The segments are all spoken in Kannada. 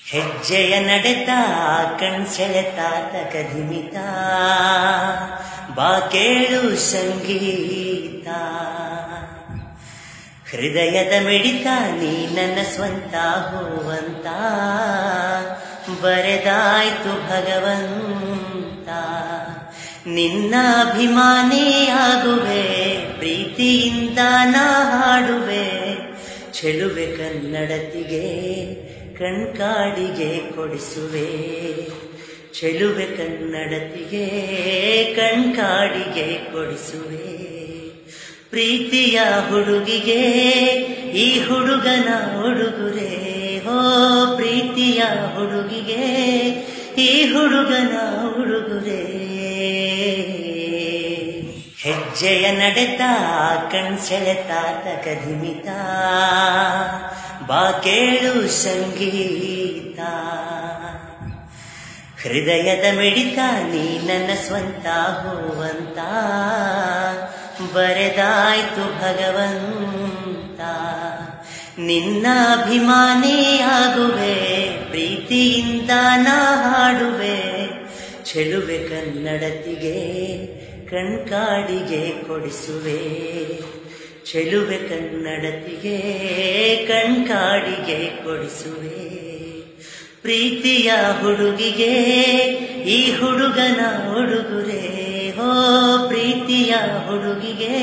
ಹೆಜ್ಜೆಯ ನಡೆತಾ ಕಣ್ಸೆಳೆತ ತಕಧಿಮಿತ ಬಾ ಕೇಳು ಸಂಗೀತ ಹೃದಯದ ಮಿಡಿತ ನೀ ನನ್ನ ಸ್ವಂತ ಹೂವಂತ ಬರೆದಾಯ್ತು ಭಗವಂತ ನಿನ್ನ ಅಭಿಮಾನಿಯಾಗುವೆ ಪ್ರೀತಿಯಿಂದ ನಾ ಹಾಡುವೆ ಚೆಲುವೆ ಕನ್ನಡತಿಗೆ ಕಣ್ಕಾಡಿಗೆ ಕೊಡಿಸುವೆ ಚೆಲುವೆ ಕನ್ನಡತಿಗೆ ಕಣ್ಕಾಡಿಗೆ ಕೊಡಿಸುವೆ ಪ್ರೀತಿಯ ಹುಡುಗಿಗೆ ಈ ಹುಡುಗನ ಉಡುಗೊರೆ ಹೋ ಪ್ರೀತಿಯ ಹುಡುಗಿಗೆ ಈ ಹುಡುಗನ ಉಡುಗೊರೆ ಹೆಜ್ಜೆಯ ನಡೆತ ಕಣ್ಸೆಳೆತ ತಕಧಿಮಿತ ಬಾ ಕೇಳು ಸಂಗೀತ ಹೃದಯದ ಮಿಡಿತ ನೀ ನನ್ನ ಸ್ವಂತ ಹೂವಂತ ಬರೆದಾಯ್ತು ಭಗವಂತ ನಿನ್ನ ಅಭಿಮಾನಿಯಾಗುವೆ ಪ್ರೀತಿಯಿಂದ ನಾ ಹಾಡುವೆ ಚೆಲುವೆ ಕನ್ನಡತಿಗೆ ಕಣ್ಕಾಡಿಗೆ ಕೊಡಿಸುವೆ ಚೆಲುವೆ ಕನ್ನಡತಿಗೆ ಕಣ್ಕಾಡಿಗೆ ಕೊಡಿಸುವೆ ಪ್ರೀತಿಯ ಹುಡುಗಿಗೆ ಈ ಹುಡುಗನ ಉಡುಗೊರೆ ಹೋ ಪ್ರೀತಿಯ ಹುಡುಗಿಗೆ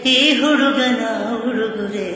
ಈ ಹುಡುಗನ ಉಡುಗೊರೆ